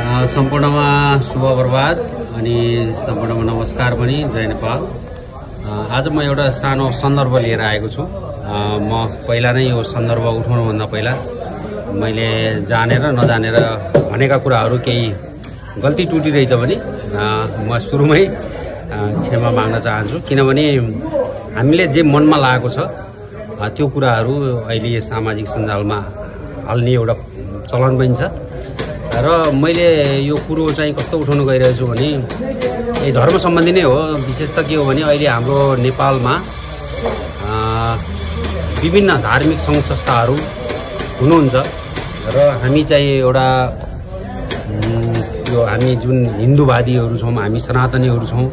सम्पूर्णमा शुभ प्रभात अनि सम्पूर्णमा नमस्कार पनि जय नेपाल। आज म एउटा सानो सन्दर्भ लिएर आएको छु। म पहिला नै यो सन्दर्भ उठाउनुभन्दा पहिला मैले जानेर नजानेर भनेका कुराहरू केही गल्ती टुटी रहेछ भने म सुरुमै क्षमा माग्न चाहन्छु, किनभने हामीले जे मनमा लागेको छ त्यो कुराहरू अहिले सामाजिक सञ्जालमा हाल्ने एउटा चलन पनि छ र मैले यो कुरो चाहिँ कस्तो उठाउन गइरहेको छु भने यो धर्म सम्बन्धी नै हो। विशेष त के हो भने अहिले हाम्रो नेपालमा विभिन्न धार्मिक सङ्घ संस्थाहरू हुनुहुन्छ र हामी चाहिँ एउटा यो हामी जुन हिन्दूवादीहरू छौँ, हामी सनातनीहरू छौँ,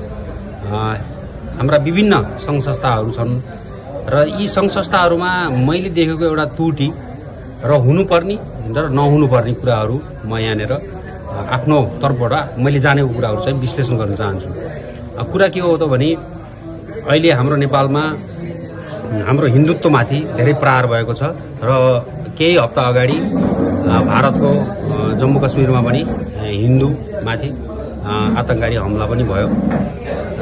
हाम्रा विभिन्न सङ्घ संस्थाहरू छन् र यी सङ्घ संस्थाहरूमा मैले देखेको एउटा त्रुटि र हुनुपर्ने र नहुनुपर्ने कुराहरू म यहाँनिर आफ्नो तर्फबाट मैले जानेको कुराहरू चाहिँ विश्लेषण गर्न चाहन्छु। कुरा के हो त भने अहिले हाम्रो नेपालमा हाम्रो हिन्दुत्वमाथि धेरै प्रहार भएको छ र केही हप्ता अगाडि भारतको जम्मू कश्मीरमा पनि हिन्दूमाथि आतंककारी हमला पनि भयो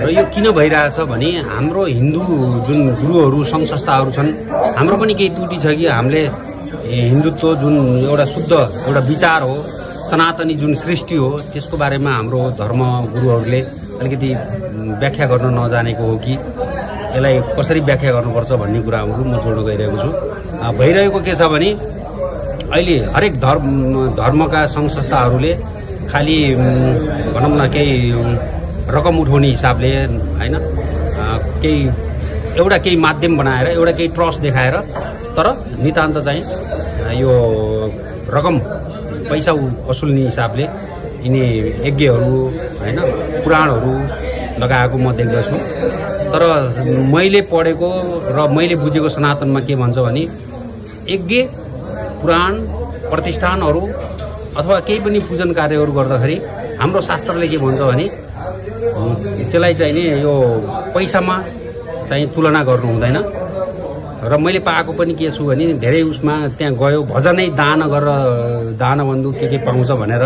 र यो किन भइरहेछ भने हाम्रो हिन्दू जुन गुरुहरू सङ्घ संस्थाहरू छन्, हाम्रो पनि केही त्रुटि छ कि हामीले हिन्दुत्व जुन एउटा शुद्ध एउटा विचार हो, सनातनी जुन सृष्टि हो, त्यसको बारेमा हाम्रो धर्म गुरुहरूले अलिकति व्याख्या गर्न नजानेको हो कि यसलाई कसरी व्याख्या गर्नुपर्छ भन्ने कुराहरू म जोड्न गइरहेको छु। भइरहेको के छ भने अहिले हरेक धर्मका सङ्घ संस्थाहरूले खालि भनौँ न केही रकम उठाउने हिसाबले होइन, केही माध्यम बनाएर एउटा केही ट्रस्ट देखाएर, तर नितान्त चाहिँ यो रकम पैसा वसुल्ने हिसाबले यिनी यज्ञहरू होइन पुराणहरू लगाएको म देख्दछु। तर मैले पढेको र मैले बुझेको सनातनमा के भन्छ भने यज्ञ पुराण प्रतिष्ठानहरू अथवा केही पनि पूजन कार्यहरू गर्दाखेरि हाम्रो शास्त्रले के भन्छ भने त्यसलाई चाहिँ नि यो पैसामा चाहिँ तुलना गर्नु हुँदैन। र मैले पाएको पनि के छु भने धेरै उसमा त्यहाँ गयो भजनै दान गरेर दानबन्धु के पाउँछ भनेर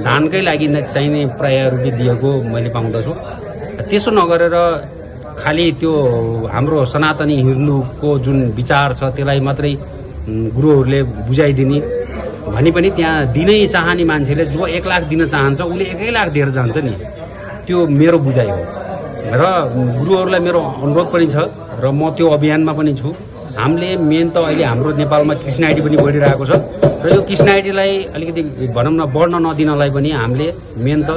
दानकै लागि चाहिने प्राय रुपियाँ दिएको मैले पाउँदछु। त्यसो नगरेर खालि त्यो हाम्रो सनातनी हिन्दूको जुन विचार छ त्यसलाई मात्रै गुरुहरूले बुझाइदिने भने पनि त्यहाँ दिनै चाहने मान्छेले जो 1 लाख दिन चाहन्छ उसले 1 लाख दिएर जान्छ नि, त्यो मेरो बुझाइ हो। र गुरुहरूलाई मेरो अनुरोध पनि छ र म त्यो अभियानमा पनि छु। हामीले मेन त अहिले हाम्रो नेपालमा कृष्णाइडी पनि बढिरहेको छ र यो कृष्णाइडीलाई अलिकति भनौँ न बढ्न नदिनलाई पनि हामीले मेन त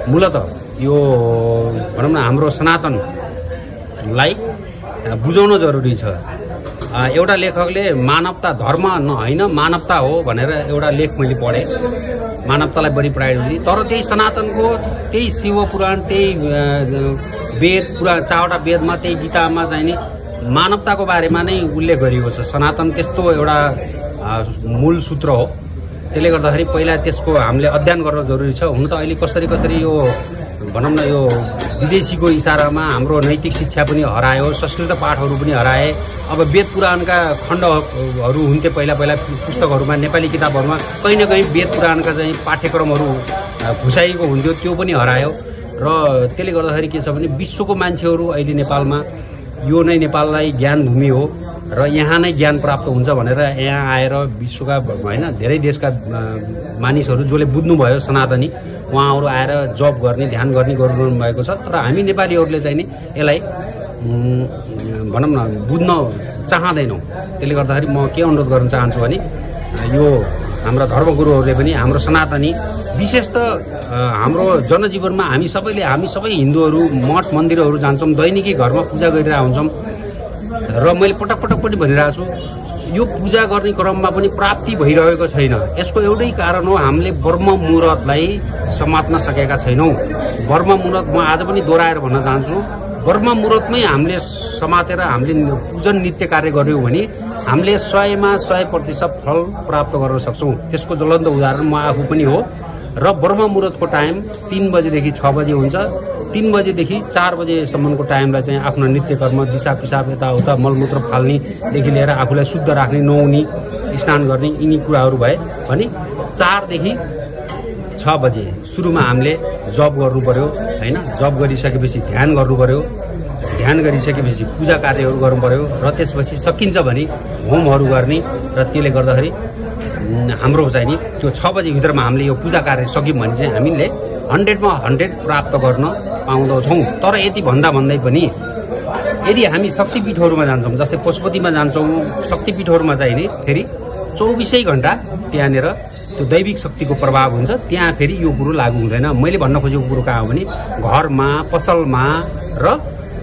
मूलत यो भनौँ न हाम्रो सनातनलाई बुझाउन जरुरी छ। एउटा लेखकले मानवता धर्म होइन मानवता हो भनेर एउटा लेख मैले पढेँ, मानवतालाई बढी प्रायोरिटी दिए, तर त्यही सनातनको त्यही शिव पुराण त्यही वेद पुराण 4वटा वेदमा त्यही गीतामा चाहिँ नि मानवताको बारेमा नै उल्लेख गरिएको छ। सनातन त्यस्तो एउटा मूल सूत्र हो, त्यसले गर्दाखेरि पहिला त्यसको हामीले अध्ययन गर्न जरुरी छ। हुन त अहिले कसरी यो भनौँ न यो विदेशीको इसारामा हाम्रो नैतिक शिक्षा पनि हरायो, संस्कृत पाठहरू पनि हराए। अब वेद पुराणका खण्डहरू हुन्थे पहिला पुस्तकहरूमा, नेपाली किताबहरूमा कहीँ न कहीँ वेद पुराणका चाहिँ पाठ्यक्रमहरू घुसाइएको हुन्थ्यो, त्यो पनि हरायो। र त्यसले गर्दाखेरि के छ भने विश्वको मान्छेहरू अहिले नेपालमा यो नै नेपाललाई ज्ञान भूमि हो र यहाँ नै ज्ञान प्राप्त हुन्छ भनेर यहाँ आएर विश्वका होइन धेरै देशका मानिसहरू जसले बुझ्नुभयो सनातनी उहाँहरू आएर जब गर्ने ध्यान गर्ने गरिरहनु भएको छ। तर हामी नेपालीहरूले चाहिँ नि यसलाई भनौँ न बुझ्न चाहँदैनौँ। त्यसले गर्दाखेरि म के अनुरोध गर्न चाहन्छु भने यो हाम्रा धर्मगुरुहरूले पनि हाम्रो सनातनी विशेष त हाम्रो जनजीवनमा हामी सबै हिन्दूहरू मठ मन्दिरहरू जान्छौँ, दैनिकी घरमा पूजा गरिरहेको हुन्छौँ र मैले पटक पनि भनिरहेको छु यो पूजा गर्ने क्रममा पनि प्राप्ति भइरहेको छैन। यसको एउटै कारण हो हामीले ब्रह्म मुहुर्तलाई समात्न सकेका छैनौँ। ब्रह्म मुहुर्त म आज पनि दोहोऱ्याएर भन्न चाहन्छु, ब्रह्म मुहुर्तमै हामीले समातेर हामीले पूजन नित्य कार्य गर्यौँ भने हामीले 100मा 100% फल प्राप्त गर्न सक्छौँ। त्यसको ज्वलन्त उदाहरण म आफू पनि हो। र ब्रह्म मुहुर्तको टाइम 3 बजेदेखि 6 बजे हुन्छ। 3 बजेदेखि 4 बजेसम्मको टाइमलाई चाहिँ आफ्नो नित्य कर्म दिशा पिसाब यताउता मलमूत्र फाल्नेदेखि लिएर आफूलाई शुद्ध राख्ने, नुहाउने, स्नान गर्ने यिनी कुराहरू भए भने 4 देखि 6 बजे सुरुमा हामीले जप गर्नु पर्यो हैन। जप गरिसकेपछि ध्यान गर्नु पर्यो। ध्यान गरिसकेपछि पूजा कार्यहरू गर्नु पर्यो र त्यसपछि सकिन्छ भने होमहरू गर्ने र त्यसले गर्दाखेरि हाम्रो चाहिँ नि त्यो 6 बजे भित्रमा हामीले यो पूजा कार्य सक्यौँ भने चाहिँ हामीले 100 मा 100 प्राप्त गर्न पाउँदछौँ। तर यति भन्दै पनि यदि हामी शक्तिपीठहरूमा जान्छौँ, जस्तै पशुपतिमा जान्छौँ, शक्तिपीठहरूमा चाहिँ नि फेरि 24 घण्टा त्यहाँनिर त्यो दैविक शक्तिको प्रभाव हुन्छ। त्यहाँ फेरि यो कुरो लागू हुँदैन। मैले भन्न खोजेको कुरो कहाँ हो भने घरमा, पसलमा र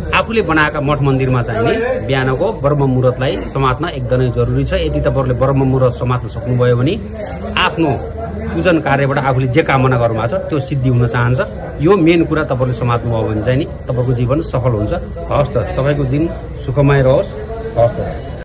आफूले बनाएका मठ मन्दिरमा चाहिँ नि बिहानको ब्रह्म मुहुर्तलाई समात्न एकदमै जरुरी छ। यदि तपाईँहरूले ब्रह्म मुहुर्त समात्न सक्नुभयो भने आफ्नो पूजन कार्यबाट आफूले जे कामना गर्नुभएको छ त्यो सिद्धि हुन चाहन्छ। यो मेन कुरा तपाईँहरूले समात्नुभयो भने चाहिँ नि तपाईँको जीवन सफल हुन्छ। हवस् त, सबैको दिन सुखमय रहोस्। हवस् त।